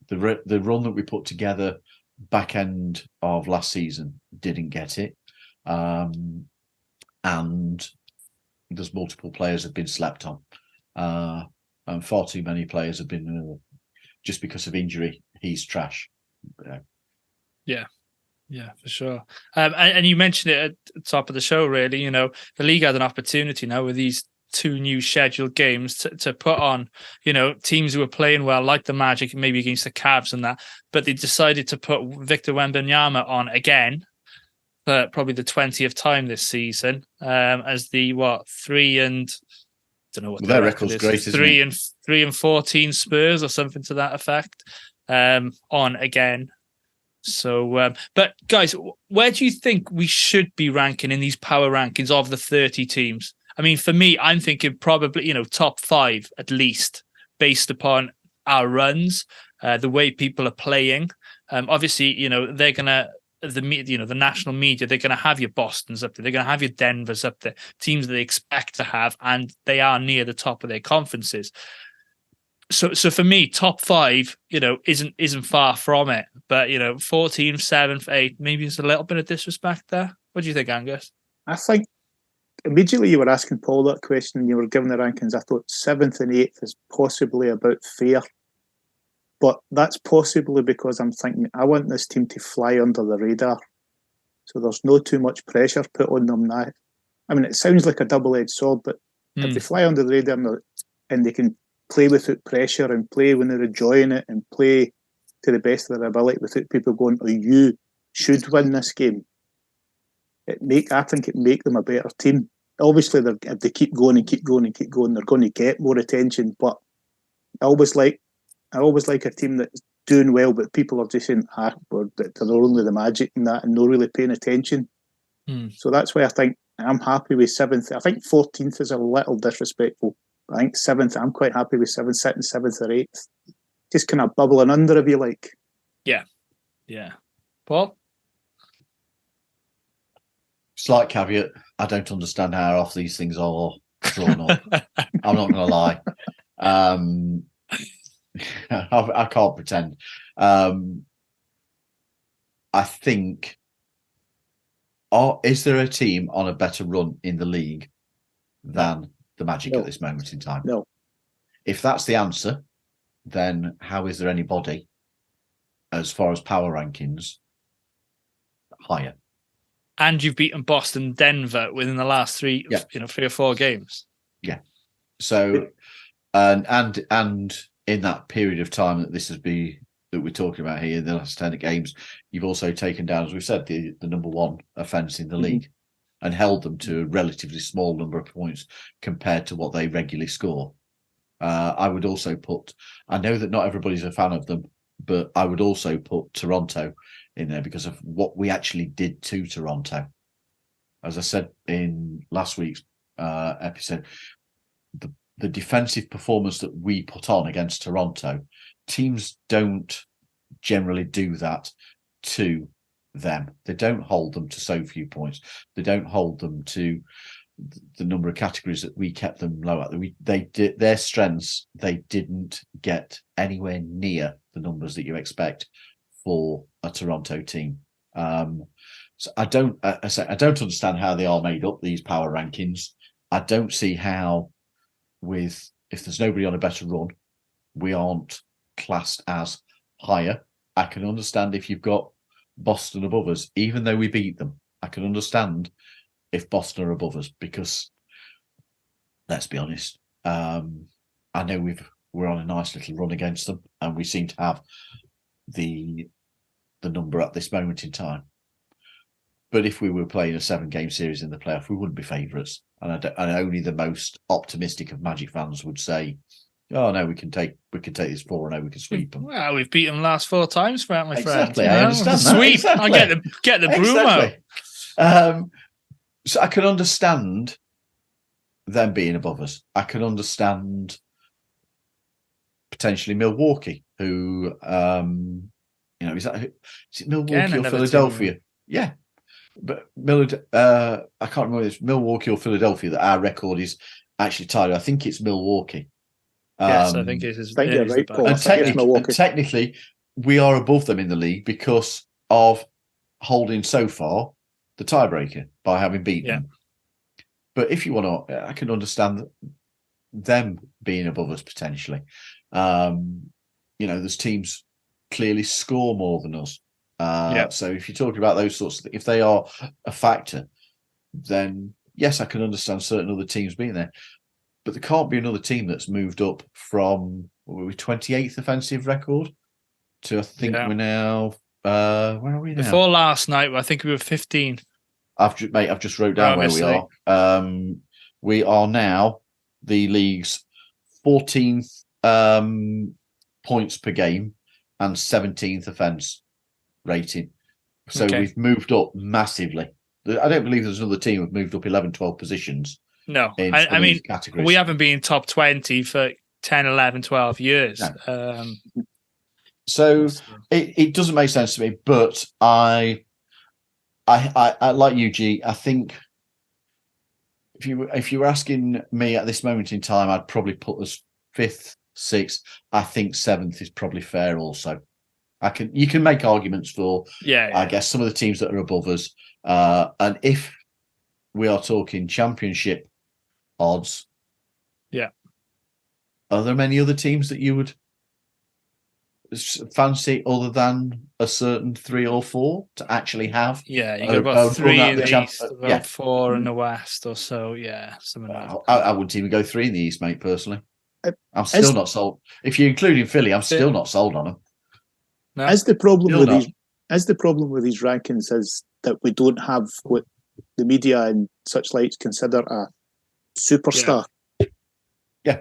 D: The run that we put together back end of last season didn't get it. And there's multiple players have been slept on. And far too many players have been, just because of injury, he's trash.
B: Yeah, for sure. And you mentioned it at the top of the show, really. The league had an opportunity now with these 2 new scheduled games to put on, teams who were playing well, like the Magic, maybe against the Cavs and that. But they decided to put Victor Wembanyama on again for probably the 20th time this season, as the 3 and don't know what
D: their record's great, isn't it?
B: 3 and 14 Spurs or something to that effect, on again. So, but guys, where do you think we should be ranking in these power rankings of the 30 teams? I mean, for me, I'm thinking probably, top 5 at least, based upon our runs, the way people are playing. Obviously, they're gonna the national media, they're gonna have your Bostons up there, they're gonna have your Denvers up there, teams that they expect to have, and they are near the top of their conferences. So for me, top 5, isn't far from it. But 14th, 7th, 8th, maybe it's a little bit of disrespect there. What do you think, Angus?
C: I think immediately you were asking Paul that question and you were giving the rankings. I thought 7th and 8th is possibly about fair. But that's possibly because I'm thinking I want this team to fly under the radar. So there's no too much pressure put on them now. I mean, it sounds like a double-edged sword, but if they fly under the radar and they can play without pressure and play when they're enjoying it and play to the best of their ability without people going, oh, you should win this game, I think it make them a better team. Obviously, if they keep going and keep going and keep going, they're going to get more attention. But I always like a team that's doing well, but people are just saying, they're only the Magic and that, and not really paying attention. So that's why I think I'm happy with 7th. I think 14th is a little disrespectful. I think 7th, I'm quite happy with 7th, sitting 7th or 8th. Just kind of bubbling under, if you like. Yeah.
B: Paul?
D: Slight caveat, I don't understand how off these things are drawn up. I'm not going to lie. I can't pretend. I think, is there a team on a better run in the league than the Magic at this moment in time?
C: No.
D: If that's the answer, then how is there anybody, as far as power rankings, higher?
B: And you've beaten Boston, Denver within the last 3 or 4 games. Yeah.
D: So, and in that period of time that we're talking about here, the last 10 games, you've also taken down, as we've said, the number 1 offence in the league and held them to a relatively small number of points compared to what they regularly score. I would also I know that not everybody's a fan of them, but I would also put Toronto in there because of what we actually did to Toronto. As I said in last week's episode, the defensive performance that we put on against Toronto, teams don't generally do that to them. They don't hold them to so few points. They don't hold them to the number of categories that we kept them low at. They did their strengths. They didn't get anywhere near the numbers that you expect for a Toronto team. So I don't understand how they are made up, these power rankings. I don't see how, if there's nobody on a better run, we aren't classed as higher. I can understand if you've got Boston above us, even though we beat them. I can understand if Boston are above us because, let's be honest, I know we're on a nice little run against them, and we seem to have the number at this moment in time. But if we were playing a 7-game series in the playoff, we wouldn't be favourites. And only the most optimistic of Magic fans would say, "Oh no, we can take this 4-0. We can sweep them."
B: Well, we've beaten them last 4 times, my friend.
D: Exactly, I understand that.
B: Sweep.
D: Exactly.
B: I'll get the broom out.
D: So I can understand them being above us. I can understand potentially Milwaukee, who is it Milwaukee or Philadelphia? Yeah. But I can't remember if it's Milwaukee or Philadelphia that our record is actually tied. I think it's Milwaukee.
B: Yes, I think it is.
C: Right, Paul.
D: And technically, we are above them in the league because of holding so far the tiebreaker by having beaten them. But if you want to, I can understand them being above us potentially. There's teams clearly score more than us. So if you're talking about those sorts of things, if they are a factor, then yes, I can understand certain other teams being there. But there can't be another team that's moved up from 28th offensive record to I think we're now where are we now?
B: Before last night, I think we were 15.
D: I've just wrote down where we are. We are now the league's 14th points per game and 17th offence rating. So we've moved up massively. I don't believe there's another team who've moved up 11, 12 positions.
B: No, I mean,
D: categories.
B: We haven't been top 20 for 10, 11, 12 years.
D: No. So it doesn't make sense to me, but I like you, G. I think if you were asking me at this moment in time, I'd probably put us 5th, 6th. I think 7th is probably fair. Also, you can make arguments for I guess some of the teams that are above us, and if we are talking championship odds, are there many other teams that you would fancy other than a certain 3 or 4 to actually have?
B: Yeah, you got about 3 in the East, about 4 in the West or so. Yeah, something like that.
D: I wouldn't even go 3 in the East, mate, personally. I'm still not sold. If you're including Philly, I'm still not sold on them.
B: No.
C: As the problem with these rankings is that we don't have what the media and such like consider a superstar.
D: Yeah.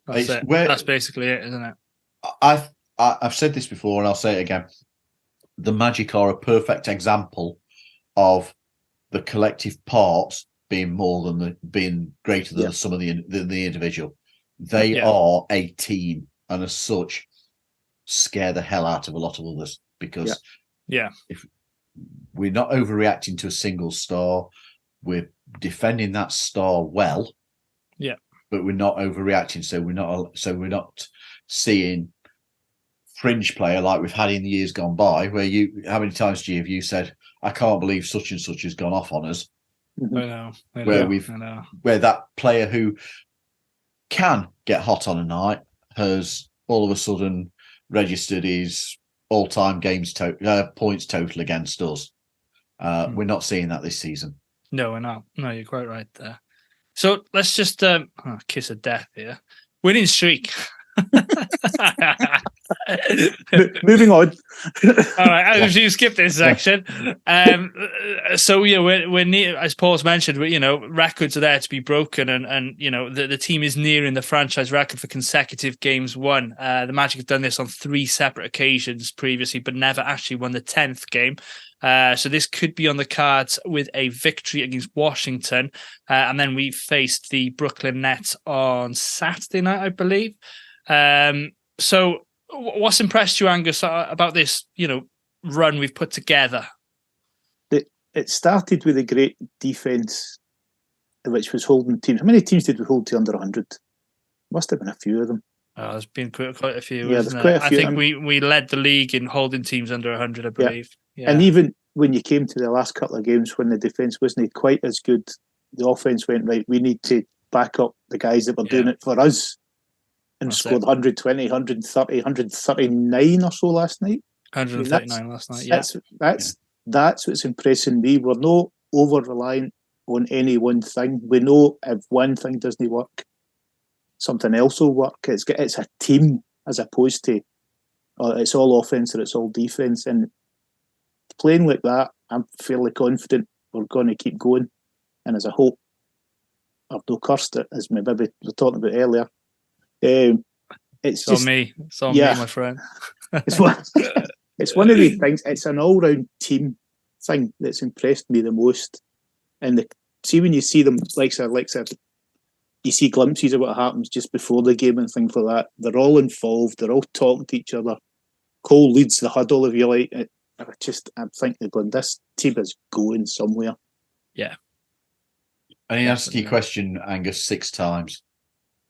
B: That's it. That's basically it, isn't it?
D: I've said this before and I'll say it again. The Magic are a perfect example of the collective parts being being greater than some of the individual. They are a team, and as such, scare the hell out of a lot of others because if we're not overreacting to a single star, we're defending that star well. Yeah, but we're not overreacting, so we're not seeing fringe player like we've had in the years gone by, where how many times, G, have you said, I can't believe such and such has gone off on us?
B: I know.
D: Where that player who can get hot on a night has all of a sudden registered his all-time points total against us. We're not seeing that this season.
B: No, we're not. No, you're quite right there. So let's just kiss of death here. Winning streak.
C: Moving on.
B: All right, as you skip this section. So we're near, as Paul's mentioned, records are there to be broken, and the team is nearing the franchise record for consecutive games won. The Magic have done this on 3 separate occasions previously, but never actually won the 10th game. So this could be on the cards with a victory against Washington, and then we faced the Brooklyn Nets on Saturday night, I believe. So what's impressed you, Angus, about this, run we've put together?
C: It started with a great defence, which was holding teams. How many teams did we hold to under 100? Must have been a few of them.
B: Oh, there's been quite a few.
C: Yeah, there's quite a few.
B: I think we led the league in holding teams under 100, I believe. Yeah.
C: And even when you came to the last couple of games when the defence wasn't quite as good, the offence went, right, we need to back up the guys that were doing it for us. And scored 120, 130, 139 or so last night.
B: 139 last night, yeah.
C: That's what's impressing me. We're not over-reliant on any one thing. We know if one thing doesn't work, something else will work. It's a team as opposed to it's all offence or it's all defence. And playing like that, I'm fairly confident we're going to keep going. And as I hope I've no cursed it, as maybe we were talking about earlier, it's
B: on me, my friend.
C: it's one of these things. It's an all-round team thing that's impressed me the most. And see when you see them, like you see glimpses of what happens just before the game and things like that. They're all involved. They're all talking to each other. Cole leads the huddle, if you like. I'm thinking, going, this team is going somewhere.
B: Yeah.
D: And he asked you a question, Angus, 6 times.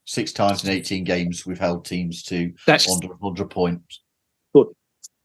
D: 6 times in 18 games, we've held teams to under 100 points.
C: So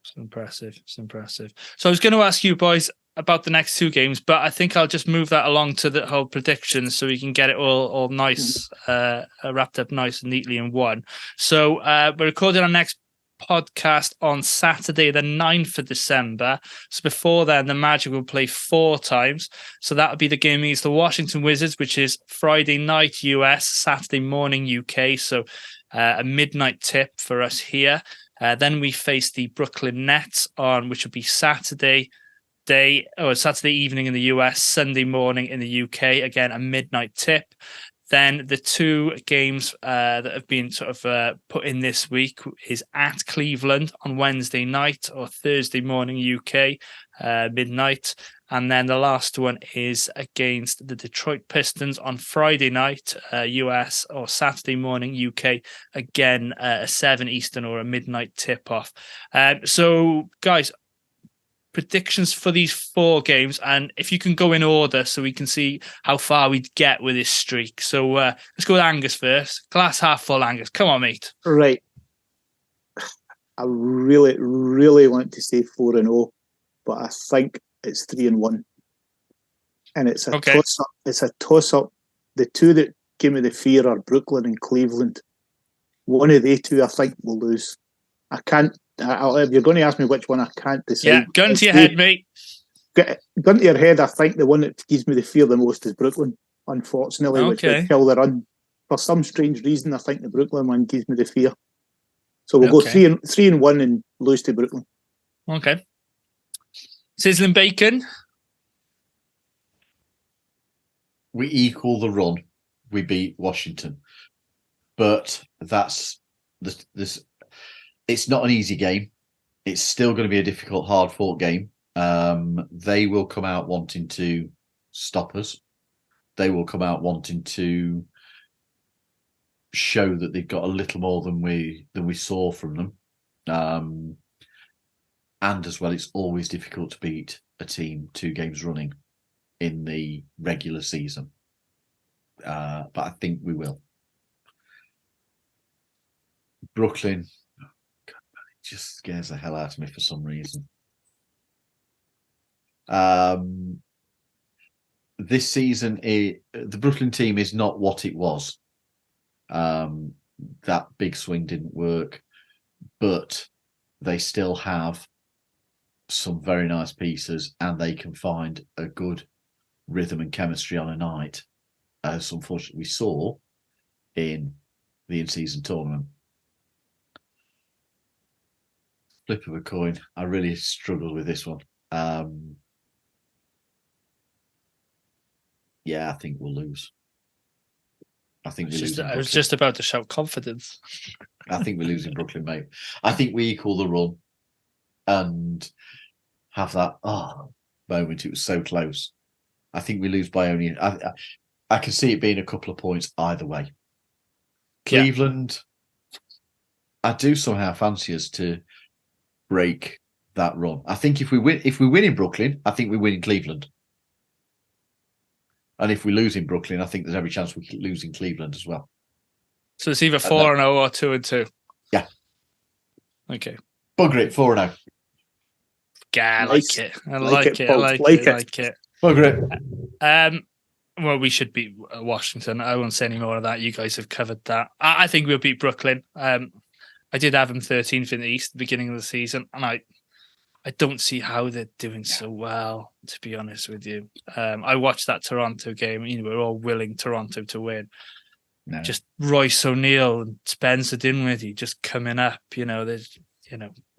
B: It's impressive. It's impressive. So I was going to ask you boys about the next two games, but I think I'll just move that along to the whole predictions so we can get it all nice, wrapped up nice and neatly in one. So we're recording our next podcast on Saturday, the 9th of December. So before then, the Magic will play 4 times. So that would be the game against the Washington Wizards, which is Friday night US, Saturday morning UK. So a midnight tip for us here. Then we face the Brooklyn Nets on, which will be Saturday evening in the US, Sunday morning in the UK. Again, a midnight tip. Then the 2 games that have been sort of put in this week is at Cleveland on Wednesday night or Thursday morning UK, midnight. And then the last one is against the Detroit Pistons on Friday night, US, or Saturday morning UK. Again, a 7 Eastern or a midnight tip-off. So, guys, predictions for these 4 games, and if you can go in order so we can see how far we'd get with this streak. So let's go with Angus first. Glass half full, Angus. Come on, mate.
C: Right. I really, really want to say 4-0, but I think it's 3-1. And it's a toss-up. It's a toss-up. The 2 that give me the fear are Brooklyn and Cleveland. One of the 2 I think will lose. I can't. If you're going to ask me which one, I can't decide.
B: Yeah, gun to your head, mate.
C: Gun to your head, I think the one that gives me the fear the most is Brooklyn, unfortunately, which will kill the run. For some strange reason, I think the Brooklyn one gives me the fear. So we'll go 3-1 and lose to Brooklyn.
B: Okay. Sizzling bacon.
D: We equal the run. We beat Washington. But that's this. It's not an easy game. It's still going to be a difficult, hard-fought game. They will come out wanting to stop us. They will come out wanting to show that they've got a little more than we saw from them. And as well, it's always difficult to beat a team 2 games running in the regular season. But I think we will. Brooklyn just scares the hell out of me for some reason. This season, the Brooklyn team is not what it was. That big swing didn't work, but they still have some very nice pieces, and they can find a good rhythm and chemistry on a night, as unfortunately we saw in the in-season tournament. Flip of a coin. I really struggled with this one. Yeah, I think we'll lose. I think
B: I was just about to shout confidence.
D: I think we lose in Brooklyn, mate. I think we equal the run and have that moment. It was so close. I think we lose by only. I can see it being a couple of points either way. Cleveland, I do somehow fancy us to break that run. I think if we win in Brooklyn, I think we win in Cleveland. And if we lose in Brooklyn, I think there's every chance we could lose in Cleveland as well.
B: So it's either 4-0 or 2-2.
D: Yeah.
B: Okay.
D: Bugger it, 4-0.
B: Yeah, I like it. I like it.
D: Bugger
B: it. Well, we should beat Washington. I won't say any more of that. You guys have covered that. I think we'll beat Brooklyn. I did have them 13th in the East at the beginning of the season, and I don't see how they're doing so well, to be honest with you. I watched that Toronto game. We're all willing Toronto to win. No. Just Royce O'Neal and Spencer Dinwiddie just coming up. There's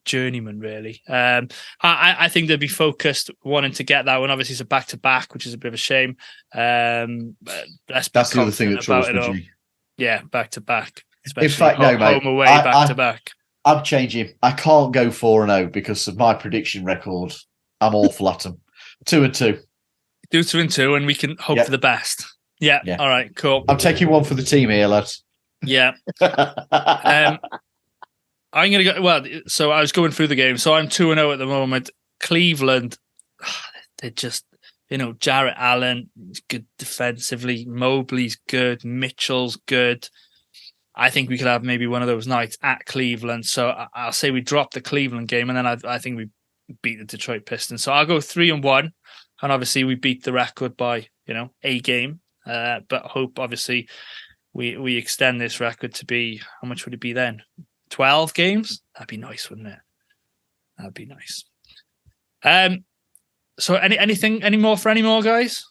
B: journeyman really. I think they'll be focused wanting to get that one. Obviously, it's a back-to-back, which is a bit of a shame. That's the other thing that troubles me. Yeah, back-to-back. Especially in fact, home away, back-to-back.
D: I'm changing. I can't go 4-0 because of my prediction record. I'm awful at them. 2-2.
B: Do 2-2, and we can hope for the best. Yeah. All right. Cool.
D: I'm taking one for the team here, lads.
B: Yeah. I'm going to go. Well, so I was going through the game. So I'm 2-0 at the moment. Cleveland, they're just, Jarrett Allen is good defensively. Mobley's good. Mitchell's good. I think we could have maybe one of those nights at Cleveland. So I'll say we drop the Cleveland game, and then I think we beat the Detroit Pistons. So I'll go 3-1, and obviously we beat the record by a game. But hope obviously we extend this record to be, how much would it be then? 12 games? That'd be nice, wouldn't it? That'd be nice. So any more, guys?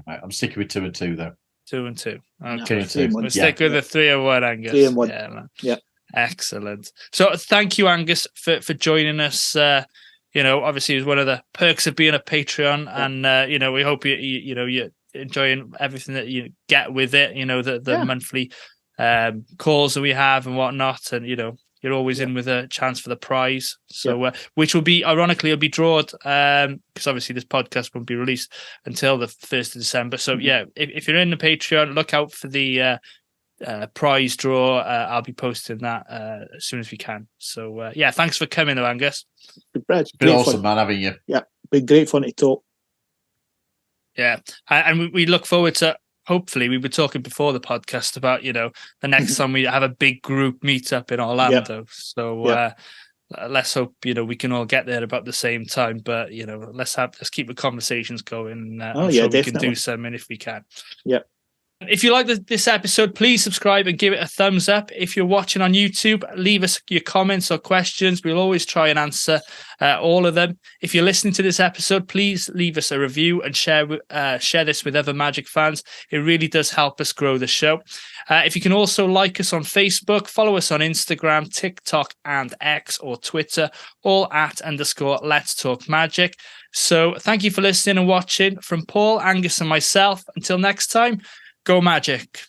D: I'm sticking with 2-2 though.
B: 2-2.
D: Okay.
B: We'll stick with the 3-1, Angus.
C: 3-1.
B: Yeah, man.
C: Yeah.
B: Excellent. So thank you, Angus, for joining us. Obviously, it's one of the perks of being a Patreon, and we hope you're enjoying everything that you get with it. The monthly calls that we have and whatnot, and you're always in with a chance for the prize. So, which will be, ironically, it'll be drawn because obviously this podcast won't be released until the 1st of December. So, if you're in the Patreon, look out for the prize draw. I'll be posting that as soon as we can. So, thanks for coming, though, Angus.
D: It's been awesome, man, having you.
C: Yeah, been great fun to talk.
B: Yeah, and we look forward to. Hopefully, we were talking before the podcast about, the next time we have a big group meetup in Orlando. Yep. So let's hope, we can all get there about the same time. But, let's keep the conversations going. I'm sure we can do something if we can.
C: Yeah.
B: If you like this episode, please subscribe and give it a thumbs up. If you're watching on YouTube, leave us your comments or questions. We'll always try and answer all of them. If you're listening to this episode, please leave us a review and share this with other Magic fans. It really does help us grow the show. If you can also like us on Facebook, follow us on Instagram, TikTok, and X or Twitter, all at _Let's Talk Magic. So thank you for listening and watching. From Paul, Angus, and myself, until next time, go Magic.